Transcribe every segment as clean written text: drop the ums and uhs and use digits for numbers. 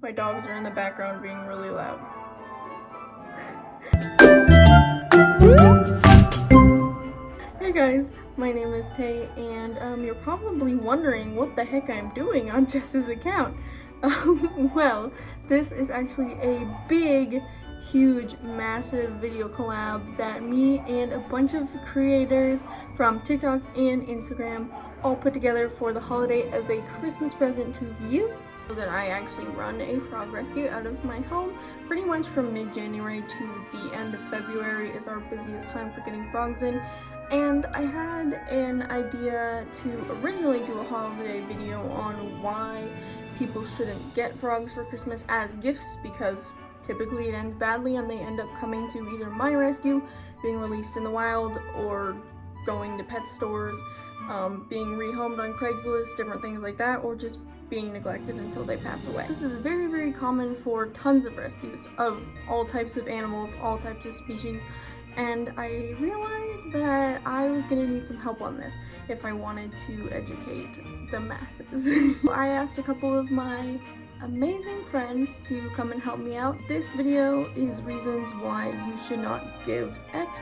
My dogs are in the background being really loud. Hey guys, my name is Tay, and you're probably wondering what the heck I'm doing on Jess's account. Well, this is actually a big, huge, massive video collab that me and a bunch of creators from TikTok and Instagram all put together for the holiday as a Christmas present to you. That I actually run a frog rescue out of my home pretty much from mid-January to the end of February is our busiest time for getting frogs in, and I had an idea to originally do a holiday video on why people shouldn't get frogs for Christmas as gifts, because typically it ends badly and they end up coming to either my rescue, being released in the wild, or going to pet stores, being rehomed on Craigslist, different things like that, or just being neglected until they pass away. This is very, very common for tons of rescues of all types of animals, all types of species, and I realized that I was gonna need some help on this if I wanted to educate the masses. I asked a couple of my amazing friends to come and help me out. This video is reasons why you should not give X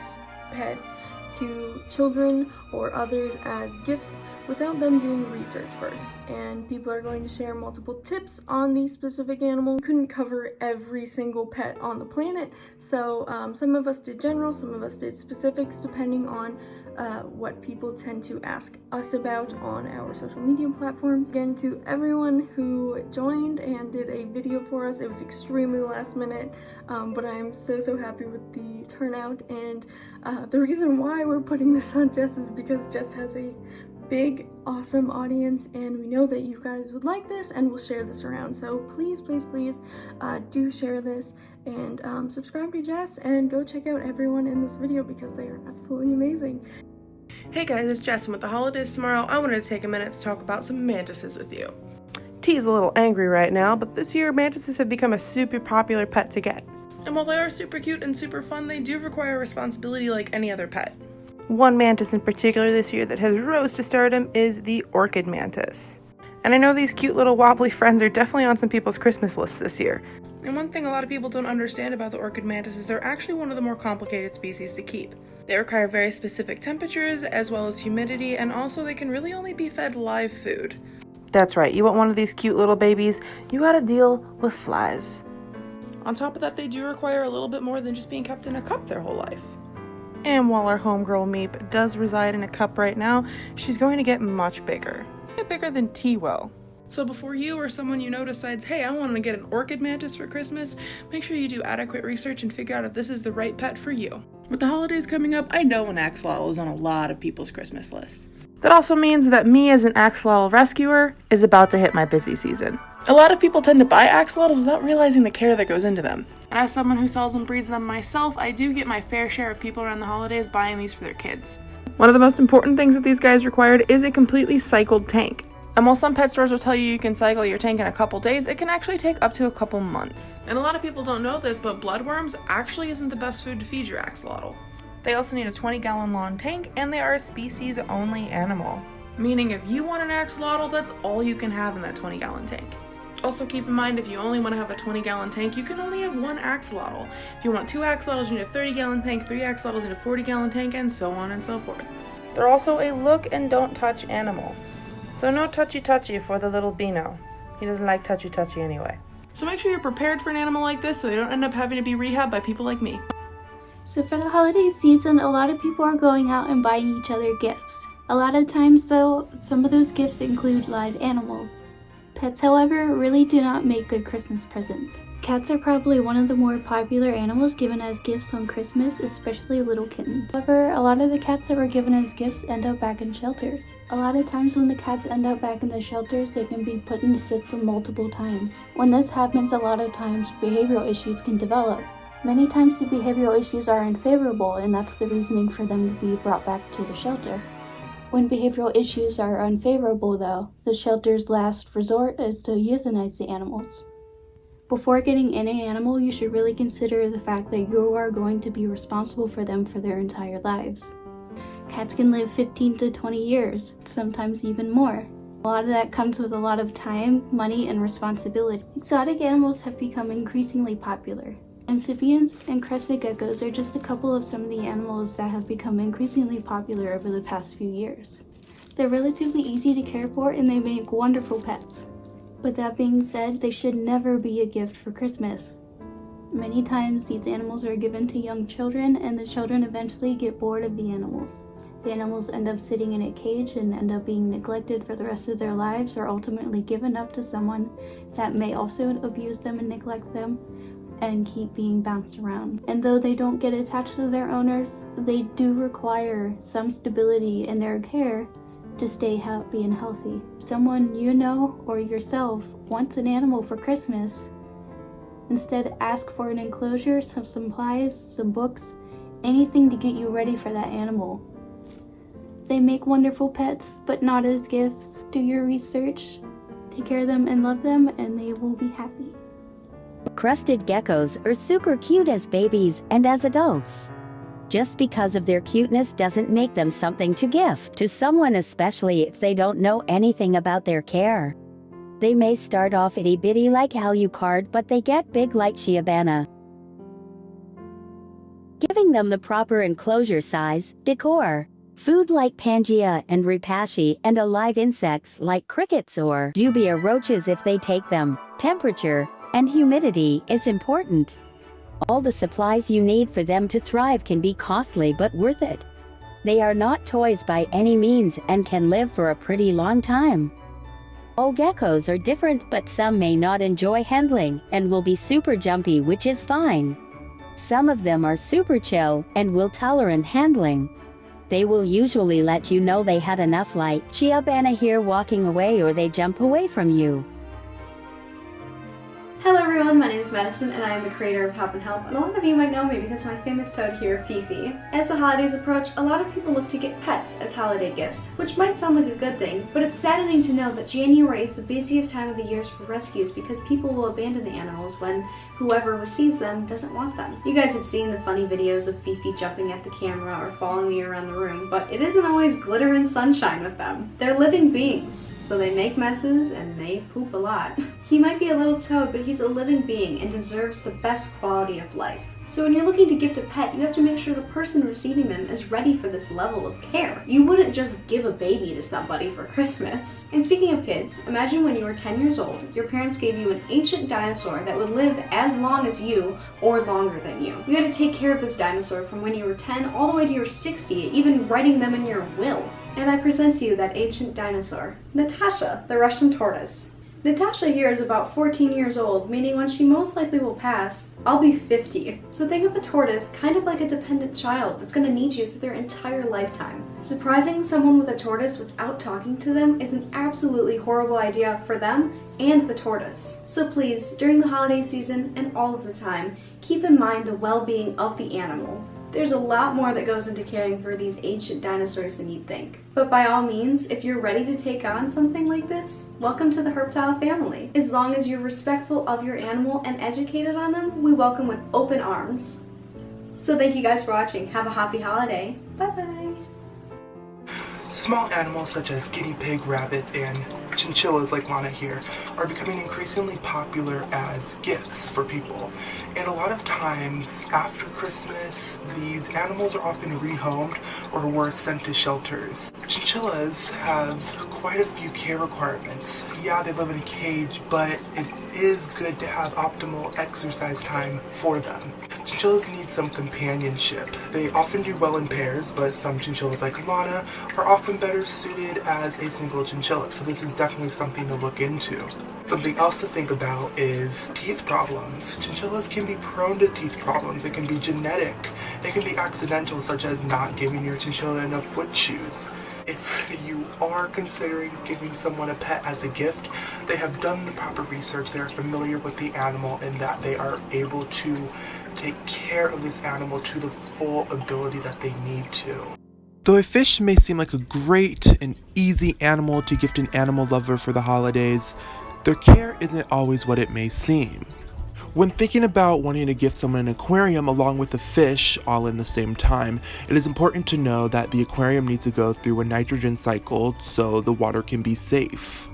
pet to children or others as gifts without them doing research first, and people are going to share multiple tips on these specific animals. We couldn't cover every single pet on the planet, so some of us did general, some of us did specifics depending on what people tend to ask us about on our social media platforms. Again, to everyone who joined and did a video for us, it was extremely last minute, but I'm so happy with the turnout, and the reason why we're putting this on Jess is because Jess has a big, awesome audience, and we know that you guys would like this and we'll share this around. So please do share this and subscribe to Jess and go check out everyone in this video because they are absolutely amazing. Hey guys, it's Jess, and with the holidays tomorrow, I wanted to take a minute to talk about some mantises with you. T is a little angry right now, but this year mantises have become a super popular pet to get. And while they are super cute and super fun, they do require responsibility like any other pet. One mantis in particular this year that has rose to stardom is the orchid mantis. And I know these cute little wobbly friends are definitely on some people's Christmas lists this year. And one thing a lot of people don't understand about the orchid mantis is they're actually one of the more complicated species to keep. They require very specific temperatures as well as humidity, and also they can really only be fed live food. That's right, you want one of these cute little babies, you gotta deal with flies. On top of that, they do require a little bit more than just being kept in a cup their whole life. And while our homegirl Meep does reside in a cup right now, she's going to get much bigger. Bigger than T will. So before you or someone you know decides, hey, I want to get an orchid mantis for Christmas, make sure you do adequate research and figure out if this is the right pet for you. With the holidays coming up, I know an axolotl is on a lot of people's Christmas lists. That also means that me as an axolotl rescuer is about to hit my busy season. A lot of people tend to buy axolotls without realizing the care that goes into them. And as someone who sells and breeds them myself, I do get my fair share of people around the holidays buying these for their kids. One of the most important things that these guys required is a completely cycled tank. And while some pet stores will tell you can cycle your tank in a couple days, it can actually take up to a couple months. And a lot of people don't know this, but bloodworms actually isn't the best food to feed your axolotl. They also need a 20-gallon long tank, and they are a species-only animal. Meaning if you want an axolotl, that's all you can have in that 20-gallon tank. Also keep in mind, if you only want to have a 20-gallon tank, you can only have one axolotl. If you want 2 axolotls, you need a 30-gallon tank, 3 axolotls need a 40-gallon tank, and so on and so forth. They're also a look and don't touch animal. So no touchy-touchy for the little Beano. He doesn't like touchy-touchy anyway. So make sure you're prepared for an animal like this so they don't end up having to be rehabbed by people like me. So for the holiday season, a lot of people are going out and buying each other gifts. A lot of times though, some of those gifts include live animals. Pets, however, really do not make good Christmas presents. Cats are probably one of the more popular animals given as gifts on Christmas, especially little kittens. However, a lot of the cats that were given as gifts end up back in shelters. A lot of times when the cats end up back in the shelters, they can be put in the system multiple times. When this happens, a lot of times behavioral issues can develop. Many times the behavioral issues are unfavorable, and that's the reasoning for them to be brought back to the shelter. When behavioral issues are unfavorable though, the shelter's last resort is to euthanize the animals. Before getting any animal, you should really consider the fact that you are going to be responsible for them for their entire lives. Cats can live 15 to 20 years, sometimes even more. A lot of that comes with a lot of time, money, and responsibility. Exotic animals have become increasingly popular. Amphibians and crested geckos are just a couple of some of the animals that have become increasingly popular over the past few years. They're relatively easy to care for and they make wonderful pets. With that being said, they should never be a gift for Christmas. Many times these animals are given to young children and the children eventually get bored of the animals. The animals end up sitting in a cage and end up being neglected for the rest of their lives or ultimately given up to someone that may also abuse them and neglect them and keep being bounced around. And though they don't get attached to their owners, they do require some stability in their care to stay happy and healthy. Someone you know or yourself wants an animal for Christmas, instead ask for an enclosure, some supplies, some books, anything to get you ready for that animal. They make wonderful pets, but not as gifts. Do your research, take care of them and love them, and they will be happy. Crested geckos are super cute as babies and as adults. Just because of their cuteness doesn't make them something to gift to someone, especially if they don't know anything about their care. They may start off itty bitty like Alucard, but they get big like Shiabana. Giving them the proper enclosure size, decor, food like Pangea and Ripashi, and alive insects like crickets or dubia roaches if they take them, temperature and humidity is important. All the supplies you need for them to thrive can be costly but worth it. They are not toys by any means and can live for a pretty long time. All geckos are different, but some may not enjoy handling and will be super jumpy, which is fine. Some of them are super chill and will tolerate handling. They will usually let you know they had enough, like Shiabana here walking away, or they jump away from you. Hello everyone, my name is Madison and I am the creator of Hop and Help, and a lot of you might know me because of my famous toad here, Fifi. As the holidays approach, a lot of people look to get pets as holiday gifts, which might sound like a good thing, but it's saddening to know that January is the busiest time of the year for rescues because people will abandon the animals when whoever receives them doesn't want them. You guys have seen the funny videos of Fifi jumping at the camera or following me around the room, but it isn't always glitter and sunshine with them. They're living beings, so they make messes and they poop a lot. He might be a little toad, but he's a living being and deserves the best quality of life. So when you're looking to gift a pet, you have to make sure the person receiving them is ready for this level of care. You wouldn't just give a baby to somebody for Christmas. And speaking of kids, imagine when you were 10 years old, your parents gave you an ancient dinosaur that would live as long as you or longer than you. You had to take care of this dinosaur from when you were 10 all the way to your 60, even writing them in your will. And I present to you that ancient dinosaur, Natasha, the Russian tortoise. Natasha here is about 14 years old, meaning when she most likely will pass, I'll be 50. So think of a tortoise kind of like a dependent child that's going to need you through their entire lifetime. Surprising someone with a tortoise without talking to them is an absolutely horrible idea for them and the tortoise. So please, during the holiday season and all of the time, keep in mind the well-being of the animal. There's a lot more that goes into caring for these ancient dinosaurs than you'd think. But by all means, if you're ready to take on something like this, welcome to the Herptile family. As long as you're respectful of your animal and educated on them, we welcome with open arms. So thank you guys for watching. Have a happy holiday. Bye-bye. Small animals such as guinea pig, rabbits, and chinchillas like Lana here are becoming increasingly popular as gifts for people. And a lot of times after Christmas, these animals are often rehomed or were sent to shelters. Chinchillas have quite a few care requirements. Yeah, they live in a cage, but it is good to have optimal exercise time for them. Chinchillas need some companionship. They often do well in pairs, but some chinchillas like Lana are often better suited as a single chinchilla, so this is definitely something to look into. Something else to think about is teeth problems. Chinchillas can be prone to teeth problems. It can be genetic. It can be accidental, such as not giving your chinchilla enough wood chews. If you are considering giving someone a pet as a gift, they have done the proper research, they are familiar with the animal, and that they are able to take care of this animal to the full ability that they need to. Though a fish may seem like a great and easy animal to gift an animal lover for the holidays, their care isn't always what it may seem. When thinking about wanting to gift someone an aquarium along with a fish all in the same time, it is important to know that the aquarium needs to go through a nitrogen cycle so the water can be safe.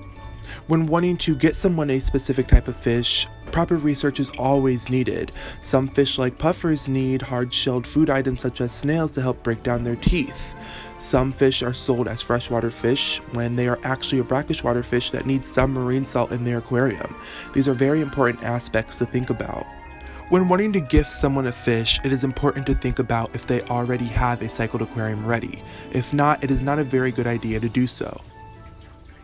When wanting to get someone a specific type of fish, proper research is always needed. Some fish like puffers need hard-shelled food items such as snails to help break down their teeth. Some fish are sold as freshwater fish when they are actually a brackish water fish that needs some marine salt in their aquarium. These are very important aspects to think about. When wanting to gift someone a fish, it is important to think about if they already have a cycled aquarium ready. If not, it is not a very good idea to do so.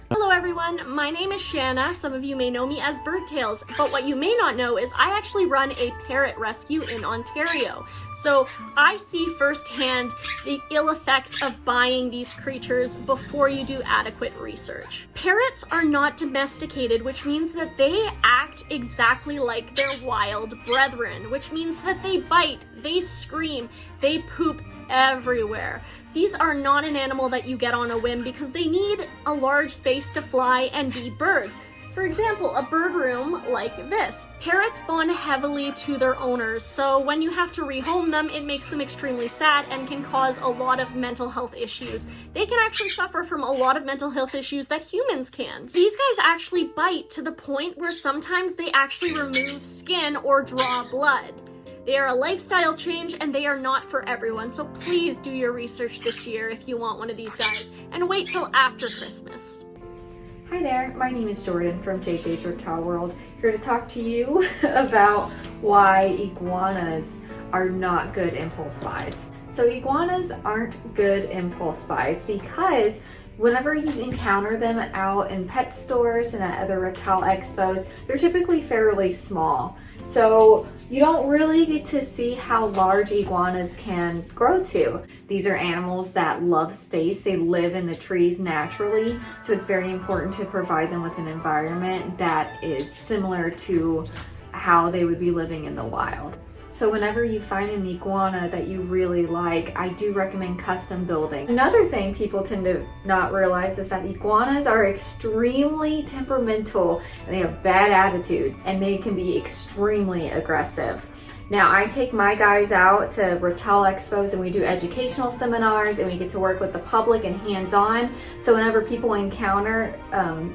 Hello everyone, my name is Shanna. Some of you may know me as Birdtails, but what you may not know is I actually run a parrot rescue in Ontario. So I see firsthand the ill effects of buying these creatures before you do adequate research. Parrots are not domesticated, which means that they act exactly like their wild brethren, which means that they bite, they scream, they poop everywhere. These are not an animal that you get on a whim because they need a large space to fly and be birds. For example, a bird room like this. Parrots bond heavily to their owners, so when you have to rehome them, it makes them extremely sad and can cause a lot of mental health issues. They can actually suffer from a lot of mental health issues that humans can. These guys actually bite to the point where sometimes they actually remove skin or draw blood. They are a lifestyle change and they are not for everyone, so please do your research this year if you want one of these guys, and wait till after Christmas. Hi there, my name is Jordan from JJ's Reptile World, here to talk to you about why iguanas are not good impulse buys. So iguanas aren't good impulse buys because whenever you encounter them out in pet stores and at other reptile expos, they're typically fairly small. So you don't really get to see how large iguanas can grow to. These are animals that love space. They live in the trees naturally. So it's very important to provide them with an environment that is similar to how they would be living in the wild. So whenever you find an iguana that you really like, I do recommend custom building. Another thing people tend to not realize is that iguanas are extremely temperamental and they have bad attitudes and they can be extremely aggressive. Now, I take my guys out to reptile expos and we do educational seminars and we get to work with the public and hands-on. So whenever people encounter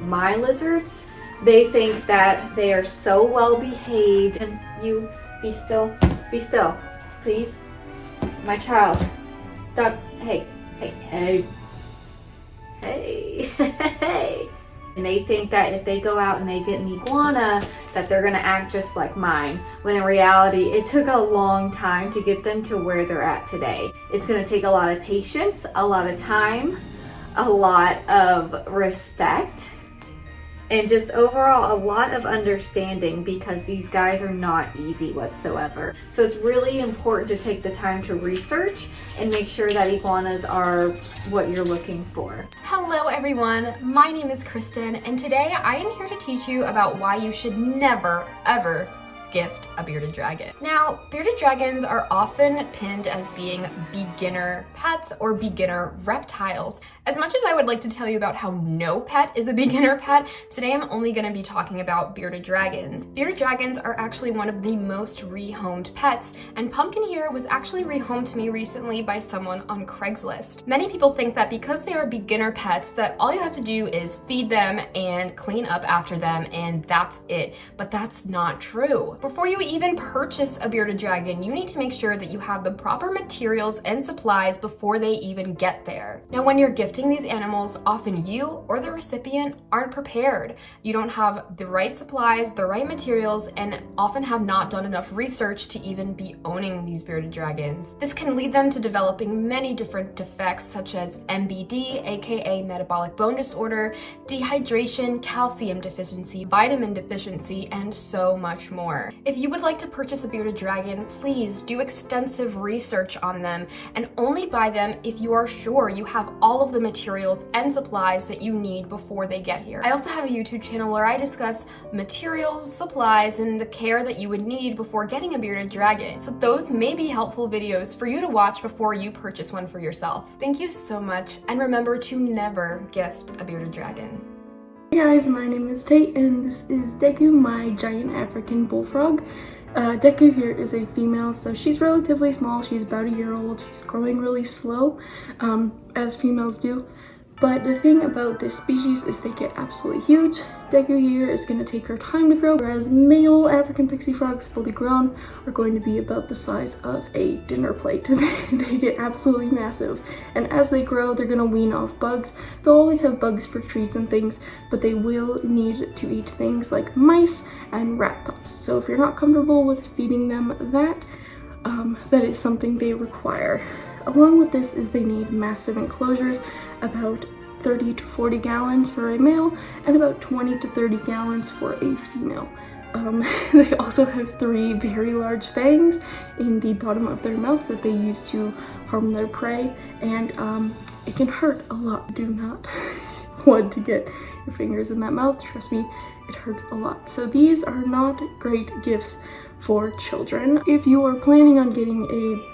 my lizards, they think that they are so well behaved. And you be still, please. My child. Duck, hey. And they think that if they go out and they get an iguana, that they're gonna act just like mine. When in reality, it took a long time to get them to where they're at today. It's gonna take a lot of patience, a lot of time, a lot of respect, and just overall a lot of understanding because these guys are not easy whatsoever. So it's really important to take the time to research and make sure that iguanas are what you're looking for. Hello everyone, my name is Kristen and today I am here to teach you about why you should never ever gift a bearded dragon. Now, bearded dragons are often pinned as being beginner pets or beginner reptiles. As much as I would like to tell you about how no pet is a beginner pet, today I'm only going to be talking about bearded dragons. Bearded dragons are actually one of the most rehomed pets, and Pumpkin here was actually rehomed to me recently by someone on Craigslist. Many people think that because they are beginner pets that all you have to do is feed them and clean up after them and that's it, but that's not true. Before you even purchase a bearded dragon, you need to make sure that you have the proper materials and supplies before they even get there. Now, when you're gifting these animals, often you or the recipient aren't prepared. You don't have the right supplies, the right materials, and often have not done enough research to even be owning these bearded dragons. This can lead them to developing many different defects such as MBD, aka metabolic bone disorder, dehydration, calcium deficiency, vitamin deficiency, and so much more. If you would like to purchase a bearded dragon, please do extensive research on them and only buy them if you are sure you have all of the materials and supplies that you need before they get here. I also have a YouTube channel where I discuss materials, supplies, and the care that you would need before getting a bearded dragon. So those may be helpful videos for you to watch before you purchase one for yourself. Thank you so much, and remember to never gift a bearded dragon. Hey guys, my name is Tate and this is Deku, my giant African bullfrog. Deku here is a female, so she's relatively small. She's about a year old. She's growing really slow, as females do. But the thing about this species is they get absolutely huge. Deku here is going to take her time to grow, whereas male African pixie frogs, fully grown, are going to be about the size of a dinner plate. They get absolutely massive. And as they grow, they're going to wean off bugs. They'll always have bugs for treats and things, but they will need to eat things like mice and rat pups. So if you're not comfortable with feeding them that is something they require. Along with this is they need massive enclosures, about 30 to 40 gallons for a male and about 20 to 30 gallons for a female. They also have 3 very large fangs in the bottom of their mouth that they use to harm their prey, and it can hurt a lot. Do not want to get your fingers in that mouth. Trust me, it hurts a lot. So these are not great gifts for children. If you are planning on getting a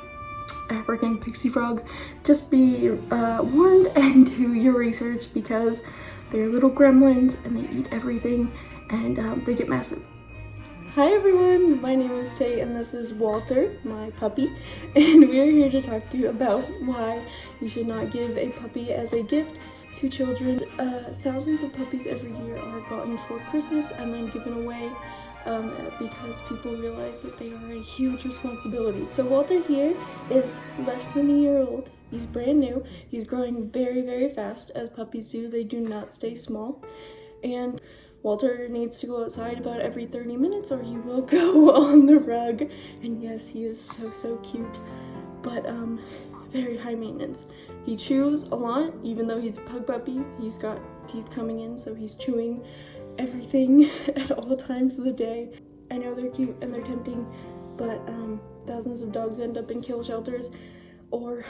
African pixie frog, just be warned and do your research, because they're little gremlins and they eat everything, and they get massive. Hi everyone, my name is Tay and this is Walter, my puppy, and we are here to talk to you about why you should not give a puppy as a gift to children. Thousands of puppies every year are gotten for Christmas and then given away because people realize that they are a huge responsibility. So Walter here is less than a year old. He's brand new. He's growing very, very fast, as puppies do. They do not stay small. And Walter needs to go outside about every 30 minutes or he will go on the rug. And yes, he is so cute, but very high maintenance. He chews a lot, even though he's a pug puppy. He's got teeth coming in, so he's chewing everything at all times of the day. I know they're cute and they're tempting, but thousands of dogs end up in kill shelters or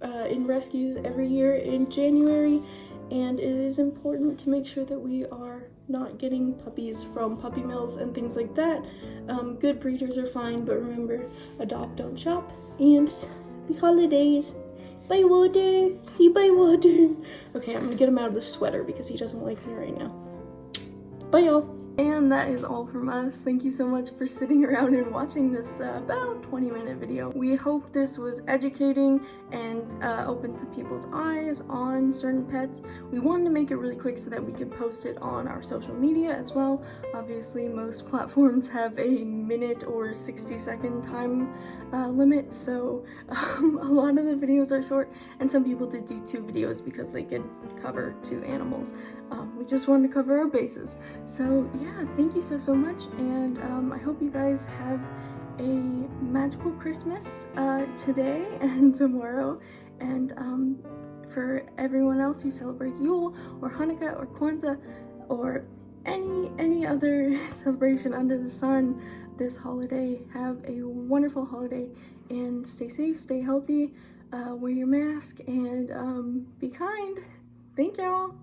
in rescues every year in January, and it is important to make sure that we are not getting puppies from puppy mills and things like that. Good breeders are fine, but remember, adopt, don't shop, and happy holidays. Bye, Walter. See, bye, Walter. Okay, I'm gonna get him out of the sweater because he doesn't like me right now. Bye, y'all. And that is all from us. Thank you so much for sitting around and watching this about 20-minute video. We hope this was educating and opened some people's eyes on certain pets. We wanted to make it really quick so that we could post it on our social media as well. Obviously, most platforms have a minute or 60-second time limit, so a lot of the videos are short, and some people did do 2 videos because they could cover 2 animals. We just wanted to cover our bases. So yeah, thank you so much, and I hope you guys have a magical Christmas today and tomorrow, and for everyone else who celebrates Yule or Hanukkah or Kwanzaa or any other celebration under the sun this holiday, have a wonderful holiday and stay safe, stay healthy, wear your mask, and be kind. Thank y'all.